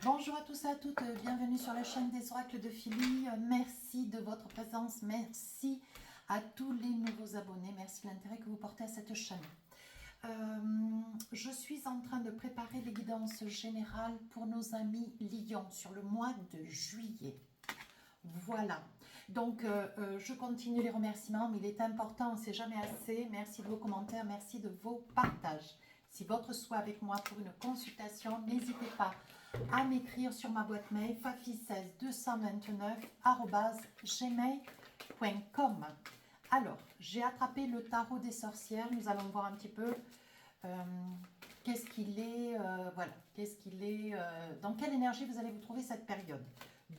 Bonjour à tous et à toutes, bienvenue sur la chaîne des oracles de Philly. Merci de votre présence, merci à tous les nouveaux abonnés, merci de l'intérêt que vous portez à cette chaîne. Je suis en train de préparer les guidances générales pour nos amis Lions sur le mois de juillet. Voilà, donc je continue les remerciements, mais il est important, c'est jamais assez. Merci de vos commentaires, merci de vos partages. Si votre souhait avec moi pour une consultation, n'hésitez pas à m'écrire sur ma boîte mail fafi16 229@gmail.com. Alors, j'ai attrapé le tarot des sorcières, nous allons voir un petit peu qu'est-ce qu'il est, voilà, qu'est-ce qu'il est, dans quelle énergie vous allez vous trouver cette période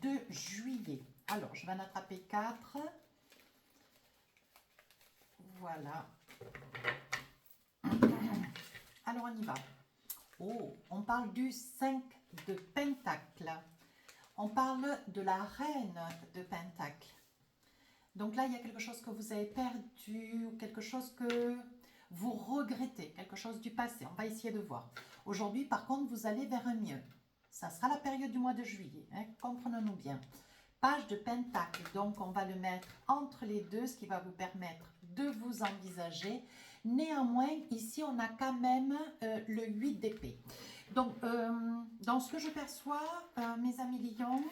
de juillet. Alors, je vais en attraper 4. Voilà. Alors, on y va. Oh, on parle du 5 de Pentacle. On parle de la reine de Pentacle. Donc là, il y a quelque chose que vous avez perdu, quelque chose que vous regrettez, quelque chose du passé. On va essayer de voir. Aujourd'hui, par contre, vous allez vers un mieux. Ça sera la période du mois de juillet, hein, comprenons-nous bien. Page de Pentacle, donc on va le mettre entre les deux, ce qui va vous permettre de vous envisager. Néanmoins, ici, on a quand même le 8 d'épée. Donc, dans ce que je perçois, mes amis Lions,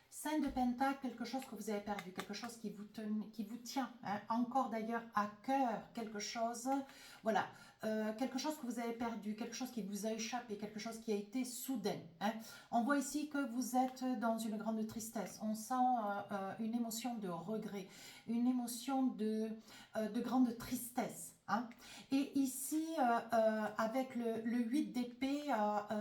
5 de Pentacle, quelque chose que vous avez perdu, quelque chose qui vous tient, hein, encore d'ailleurs à cœur, quelque chose, voilà, quelque chose que vous avez perdu, quelque chose qui vous a échappé, quelque chose qui a été soudain. Hein. On voit ici que vous êtes dans une grande tristesse, on sent une émotion de regret, une émotion de grande tristesse. Hein. Et ici, avec le 8 d'épée,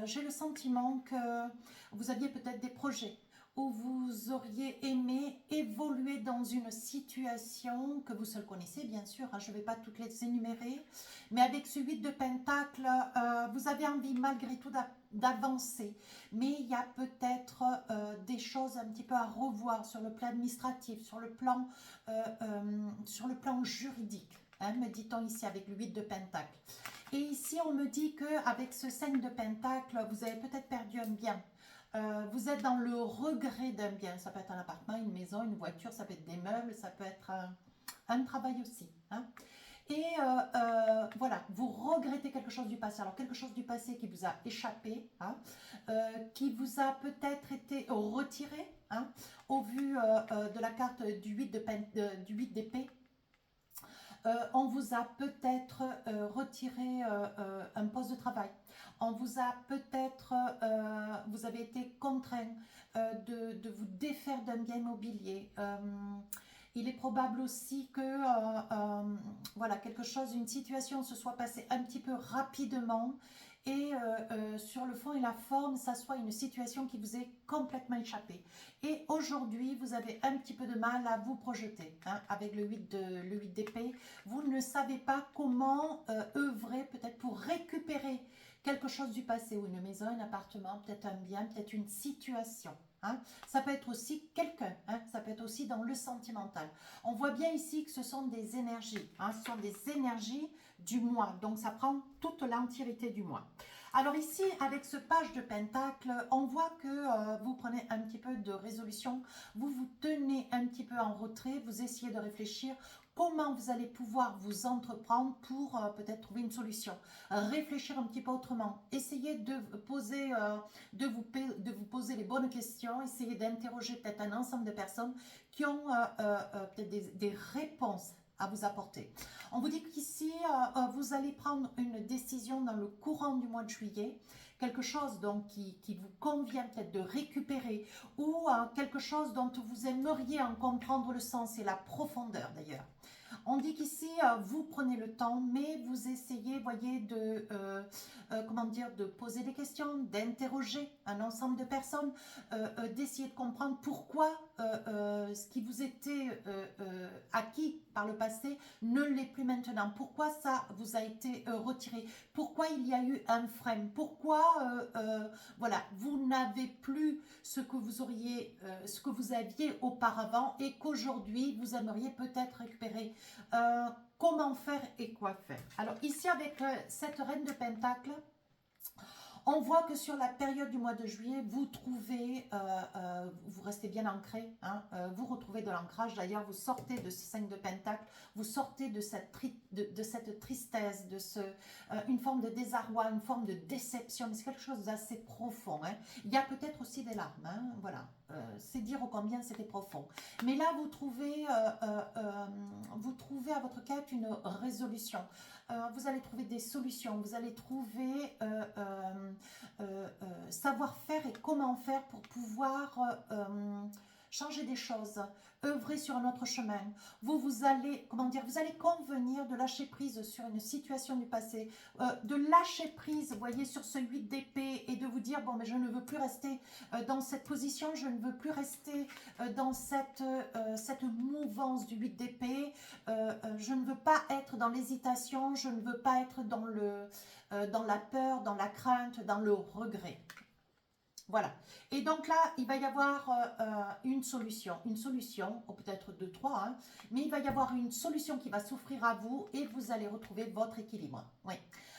j'ai le sentiment que vous aviez peut-être des projets, où vous auriez aimé évoluer dans une situation que vous seul connaissez, bien sûr, hein, je ne vais pas toutes les énumérer, mais avec ce 8 de Pentacle, vous avez envie malgré tout d'avancer, mais il y a peut-être des choses un petit peu à revoir sur le plan administratif, sur le plan juridique, hein, me dit-on ici avec le 8 de Pentacle. Et ici, on me dit qu'avec ce 5 de Pentacle, vous avez peut-être perdu un bien. Vous êtes dans le regret d'un bien. Ça peut être un appartement, une maison, une voiture, ça peut être des meubles, ça peut être un travail aussi. Hein. Et voilà, vous regrettez quelque chose du passé. Alors, quelque chose du passé qui vous a échappé, hein, qui vous a peut-être été retiré, hein, au vu de la carte du 8 d'épée. On vous a peut-être retiré un poste de travail. On vous a peut-être, vous avez été contraint de vous défaire d'un bien immobilier. Il est probable aussi que voilà, quelque chose, une situation se soit passée un petit peu rapidement et sur le fond et la forme, ça soit une situation qui vous est complètement échappée. Et aujourd'hui, vous avez un petit peu de mal à vous projeter, hein, avec le 8 d'épée. Vous ne savez pas comment œuvrer peut-être pour récupérer quelque chose du passé, ou une maison, un appartement, peut-être un bien, peut-être une situation. Hein. Ça peut être aussi quelqu'un, hein, ça peut être aussi dans le sentimental. On voit bien ici que ce sont des énergies, hein, ce sont des énergies du mois, donc ça prend toute l'entièreté du mois. Alors ici, avec ce page de Pentacle, on voit que vous prenez un petit peu de résolution, vous vous tenez un petit peu en retrait, vous essayez de réfléchir comment vous allez pouvoir vous entreprendre pour peut-être trouver une solution. Réfléchir un petit peu autrement. Essayez de vous poser les bonnes questions. Essayez d'interroger peut-être un ensemble de personnes qui ont peut-être des réponses à vous apporter. On vous dit qu'ici, vous allez prendre une décision dans le courant du mois de juillet, quelque chose donc qui vous convient peut-être de récupérer, ou quelque chose dont vous aimeriez en comprendre le sens et la profondeur d'ailleurs. On dit qu'ici, vous prenez le temps, mais vous essayez, voyez, de poser des questions, d'interroger un ensemble de personnes, d'essayer de comprendre pourquoi ce qui vous était acquis par le passé ne l'est plus maintenant. Pourquoi ça vous a été retiré? Pourquoi il y a eu un frein? Pourquoi voilà, vous n'avez plus ce que vous aviez auparavant et qu'aujourd'hui vous aimeriez peut-être récupérer? Comment faire et quoi faire? Alors ici, avec cette reine de Pentacle, On voit que sur la période du mois de juillet, vous trouvez, vous restez bien ancré, hein, vous retrouvez de l'ancrage. D'ailleurs, vous sortez de ce 5 de Pentacle, vous sortez de cette, cette tristesse, de une forme de désarroi, une forme de déception. Mais c'est quelque chose d'assez profond. Hein. Il y a peut-être aussi des larmes, hein, voilà. C'est dire combien c'était profond. Mais là, vous trouvez à votre quête une résolution. Vous allez trouver des solutions, vous allez trouver savoir-faire et comment faire pour pouvoir changer des choses, œuvrer sur un autre chemin. Vous allez, comment dire, vous allez convenir de lâcher prise sur une situation du passé, de lâcher prise, vous voyez, sur ce 8 d'épée et de vous dire, bon, mais je ne veux plus rester dans cette position, je ne veux plus rester dans cette mouvance du 8 d'épée, je ne veux pas être dans l'hésitation, je ne veux pas être dans la peur, dans la crainte, dans le regret. Voilà. Et donc là, il va y avoir une solution, ou peut-être deux, trois, hein, mais il va y avoir une solution qui va s'offrir à vous et vous allez retrouver votre équilibre. Oui.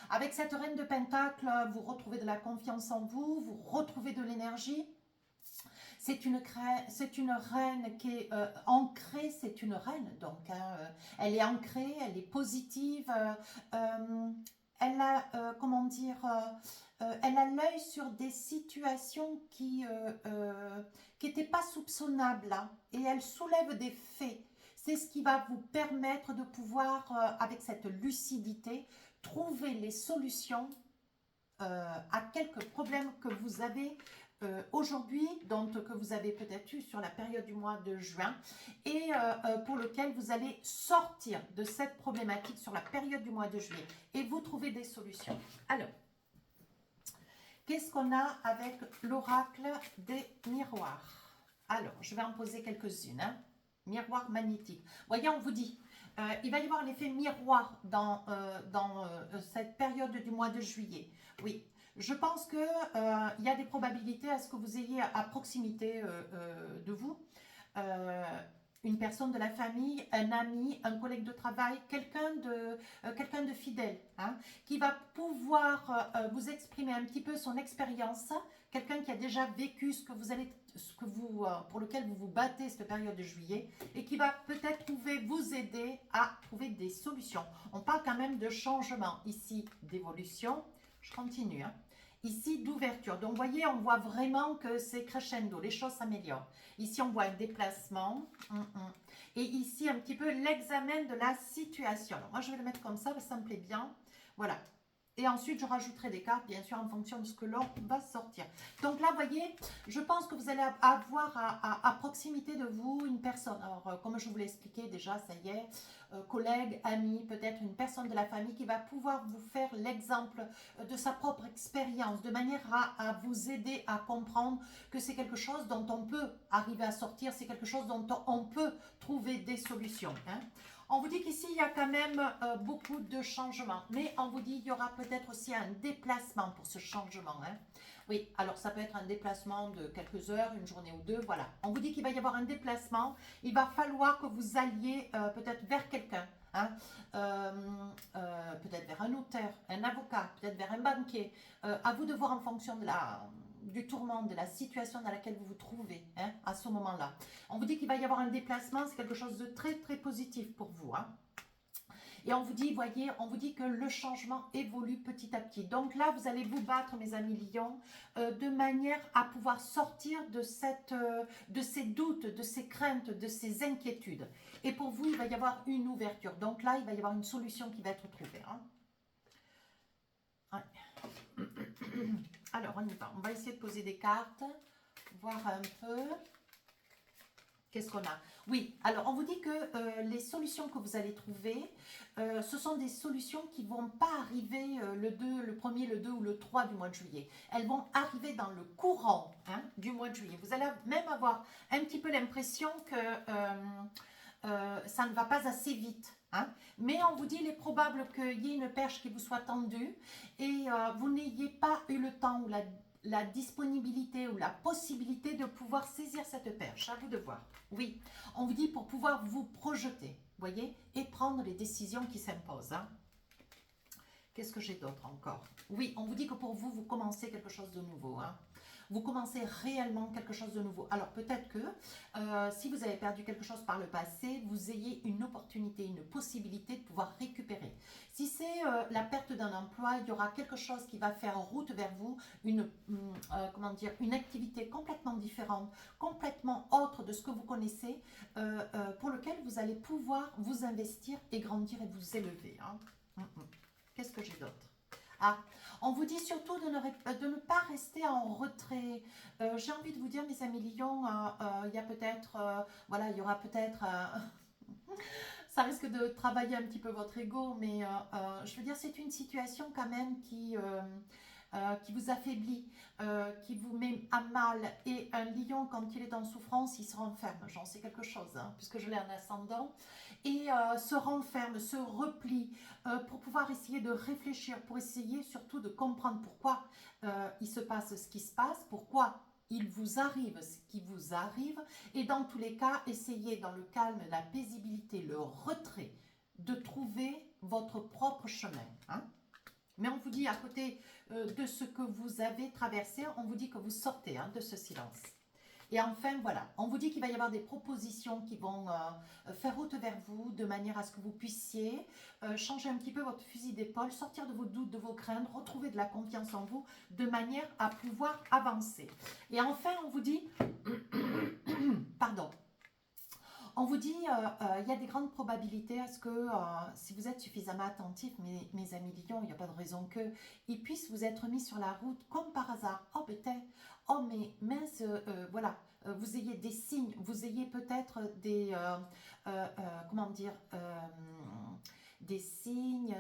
Avec cette reine de Pentacle, vous retrouvez de la confiance en vous, vous retrouvez de l'énergie. C'est une reine qui est ancrée, c'est une reine, donc hein, elle est ancrée, elle est positive, elle a, comment dire, elle a l'œil sur des situations qui n'étaient pas soupçonnables, hein, et elle soulève des faits. C'est ce qui va vous permettre de pouvoir, avec cette lucidité, trouver les solutions à quelques problèmes que vous avez aujourd'hui, donc que vous avez peut-être eu sur la période du mois de juin et pour lequel vous allez sortir de cette problématique sur la période du mois de juillet et vous trouver des solutions. Alors, qu'est-ce qu'on a avec l'oracle des miroirs? Alors, je vais en poser quelques-unes. Hein. Miroir magnétique. Voyez, on vous dit, il va y avoir l'effet miroir dans cette période du mois de juillet. Oui. Je pense qu'il y a des probabilités à ce que vous ayez à proximité de vous une personne de la famille, un ami, un collègue de travail, quelqu'un de fidèle, hein, qui va pouvoir vous exprimer un petit peu son expérience, quelqu'un qui a déjà vécu pour lequel vous vous battez cette période de juillet et qui va peut-être vous aider à trouver des solutions. On parle quand même de changement ici, d'évolution. Je continue. Hein. Ici, d'ouverture. Donc, vous voyez, on voit vraiment que c'est crescendo. Les choses s'améliorent. Ici, on voit un déplacement. Et ici, un petit peu l'examen de la situation. Alors, moi, je vais le mettre comme ça, parce que ça me plaît bien. Voilà. Et ensuite, je rajouterai des cartes, bien sûr, en fonction de ce que l'on va sortir. Donc là, vous voyez, je pense que vous allez avoir à proximité de vous une personne. Alors, comme je vous l'ai expliqué déjà, ça y est, collègue, ami, peut-être une personne de la famille qui va pouvoir vous faire l'exemple de sa propre expérience, de manière à vous aider à comprendre que c'est quelque chose dont on peut arriver à sortir, c'est quelque chose dont on peut trouver des solutions. Hein. On vous dit qu'ici, il y a quand même beaucoup de changements. Mais on vous dit qu'il y aura peut-être aussi un déplacement pour ce changement. Hein. Oui, alors ça peut être un déplacement de quelques heures, une journée ou deux, voilà. On vous dit qu'il va y avoir un déplacement. Il va falloir que vous alliez peut-être vers quelqu'un. Hein, peut-être vers un notaire, un avocat, peut-être vers un banquier. À vous de voir en fonction du tourment, de la situation dans laquelle vous vous trouvez hein, à ce moment-là. On vous dit qu'il va y avoir un déplacement, c'est quelque chose de très très positif pour vous. Hein. Et on vous dit, voyez, on vous dit que le changement évolue petit à petit. Donc là, vous allez vous battre, mes amis lions, de manière à pouvoir sortir de ces doutes, de ces craintes, de ces inquiétudes. Et pour vous, il va y avoir une ouverture. Donc là, il va y avoir une solution qui va être trouvée. Hein. Ouais. Alors, on y va. On va essayer de poser des cartes, voir un peu. Qu'est-ce qu'on a? Oui, alors on vous dit que les solutions que vous allez trouver, ce sont des solutions qui ne vont pas arriver le 1er, le 2 ou le 3 du mois de juillet. Elles vont arriver dans le courant hein, du mois de juillet. Vous allez même avoir un petit peu l'impression que ça ne va pas assez vite. Hein. Mais on vous dit, il est probable qu'il y ait une perche qui vous soit tendue et vous n'ayez pas eu le temps ou la disponibilité ou la possibilité de pouvoir saisir cette perche. À vous de voir. Oui, on vous dit pour pouvoir vous projeter, voyez, et prendre les décisions qui s'imposent. Hein. Qu'est-ce que j'ai d'autre encore? Oui, on vous dit que pour vous, vous commencez quelque chose de nouveau, hein. Vous commencez réellement quelque chose de nouveau. Alors peut-être que si vous avez perdu quelque chose par le passé, vous ayez une opportunité, une possibilité de pouvoir récupérer. Si c'est la perte d'un emploi, il y aura quelque chose qui va faire route vers vous, comment dire, une activité complètement différente, complètement autre de ce que vous connaissez, pour lequel vous allez pouvoir vous investir et grandir et vous élever, hein. Qu'est-ce que j'ai d'autre? Ah, on vous dit surtout de ne pas rester en retrait. J'ai envie de vous dire, mes amis lions, il y a peut-être, voilà, il y aura peut-être, ça risque de travailler un petit peu votre ego, mais je veux dire, c'est une situation quand même qui vous affaiblit, qui vous met à mal. Et un lion, quand il est en souffrance, il se renferme. J'en sais quelque chose, hein, puisque je l'ai en ascendant. Et se renferme, se replie pour pouvoir essayer de réfléchir, pour essayer surtout de comprendre pourquoi il se passe ce qui se passe, pourquoi il vous arrive ce qui vous arrive. Et dans tous les cas, essayez dans le calme, la paisibilité, le retrait, de trouver votre propre chemin, hein. Mais on vous dit, à côté de ce que vous avez traversé, on vous dit que vous sortez, hein, de ce silence. Et enfin, voilà, on vous dit qu'il va y avoir des propositions qui vont faire route vers vous, de manière à ce que vous puissiez changer un petit peu votre fusil d'épaule, sortir de vos doutes, de vos craintes, retrouver de la confiance en vous, de manière à pouvoir avancer. Et enfin, on vous dit, pardon, on vous dit, il y a des grandes probabilités à ce que, si vous êtes suffisamment attentifs, mes amis lions, il n'y a pas de raison que, ils puissent vous être mis sur la route comme par hasard. Oh, peut-être, oh, mais mince, voilà, vous ayez des signes, vous ayez peut-être des, comment dire, des signes,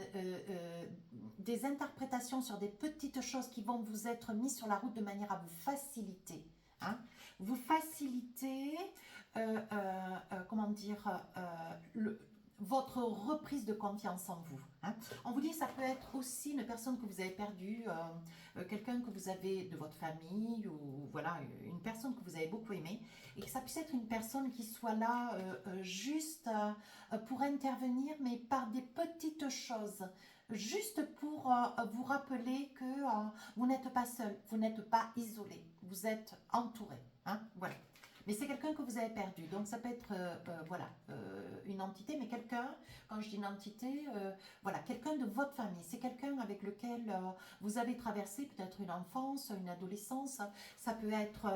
des interprétations sur des petites choses qui vont vous être mises sur la route de manière à vous faciliter, hein. Vous faciliter, comment dire, votre reprise de confiance en vous, hein. On vous dit que ça peut être aussi une personne que vous avez perdue, quelqu'un que vous avez de votre famille, ou voilà, une personne que vous avez beaucoup aimée, et que ça puisse être une personne qui soit là juste pour intervenir, mais par des petites choses, juste pour vous rappeler que vous n'êtes pas seul, vous n'êtes pas isolé, vous êtes entouré, hein, voilà. Mais c'est quelqu'un que vous avez perdu, donc ça peut être voilà, une entité, mais quelqu'un, quand je dis une entité, voilà, quelqu'un de votre famille, c'est quelqu'un avec lequel vous avez traversé peut-être une enfance, une adolescence, ça peut être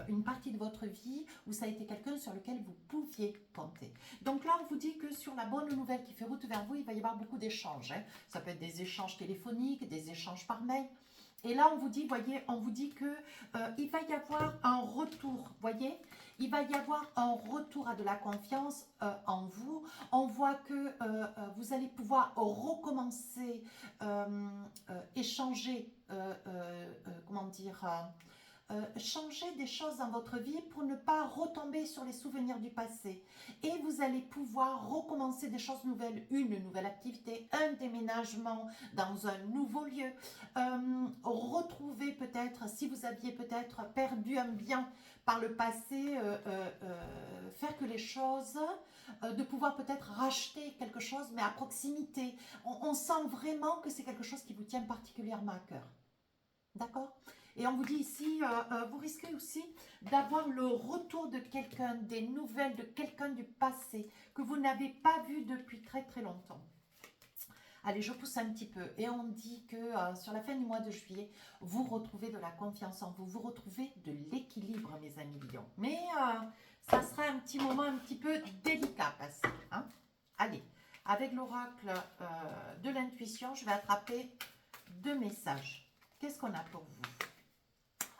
une partie de votre vie où ça a été quelqu'un sur lequel vous pouviez compter. Donc là, on vous dit que sur la bonne nouvelle qui fait route vers vous, il va y avoir beaucoup d'échanges, hein. Ça peut être des échanges téléphoniques, des échanges par mail. Et là, on vous dit, voyez, on vous dit que il va y avoir un retour, voyez, il va y avoir un retour à de la confiance en vous. On voit que vous allez pouvoir recommencer, échanger, comment dire, changer des choses dans votre vie pour ne pas retomber sur les souvenirs du passé. Et vous allez pouvoir recommencer des choses nouvelles, une nouvelle activité, un déménagement dans un nouveau lieu, retrouver peut-être, si vous aviez peut-être perdu un bien par le passé, faire que les choses, de pouvoir peut-être racheter quelque chose, mais à proximité. On sent vraiment que c'est quelque chose qui vous tient particulièrement à cœur. D'accord ? Et on vous dit ici, vous risquez aussi d'avoir le retour de quelqu'un, des nouvelles de quelqu'un du passé que vous n'avez pas vu depuis très très longtemps. Allez, je pousse un petit peu. Et on dit que sur la fin du mois de juillet, vous retrouvez de la confiance en vous, vous retrouvez de l'équilibre, mes amis lions. Mais ça sera un petit moment un petit peu délicat à passer, hein. Allez, avec l'oracle de l'intuition, je vais attraper 2 messages. Qu'est-ce qu'on a pour vous?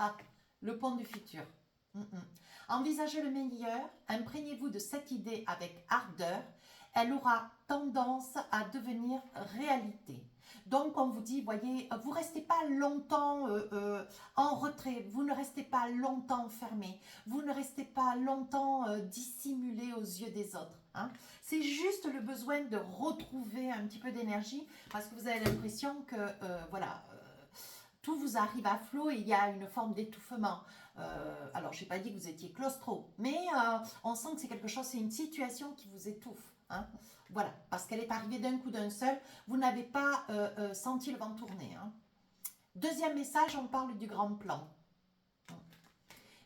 Ah, le pont du futur. Envisagez le meilleur, imprégnez-vous de cette idée avec ardeur, elle aura tendance à devenir réalité. Donc on vous dit, voyez, vous ne restez pas longtemps en retrait, vous ne restez pas longtemps fermé, vous ne restez pas longtemps dissimulé aux yeux des autres, hein. C'est juste le besoin de retrouver un petit peu d'énergie parce que vous avez l'impression que, voilà, tout vous arrive à flot et il y a une forme d'étouffement. Alors, je n'ai pas dit que vous étiez claustro, mais on sent que c'est quelque chose, c'est une situation qui vous étouffe. hein. Voilà, parce qu'elle est arrivée d'un coup d'un seul. Vous n'avez pas senti le vent tourner, hein. Deuxième message, on parle du grand plan.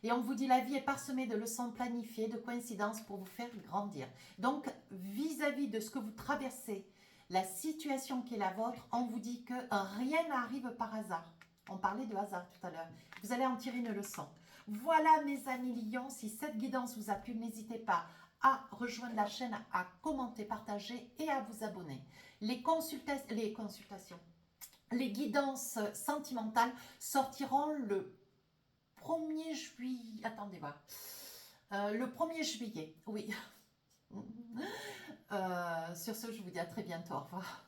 Et on vous dit la vie est parsemée de leçons planifiées, de coïncidences pour vous faire grandir. Donc, vis-à-vis de ce que vous traversez, la situation qui est la vôtre, on vous dit que rien n'arrive par hasard. On parlait de hasard tout à l'heure. Vous allez en tirer une leçon. Voilà mes amis Lions, si cette guidance vous a plu, n'hésitez pas à rejoindre la chaîne, à commenter, partager et à vous abonner. Les consultations, les guidances sentimentales sortiront le 1er juillet. Attendez voir. Le 1er juillet, oui. Sur ce, je vous dis à très bientôt. Au revoir.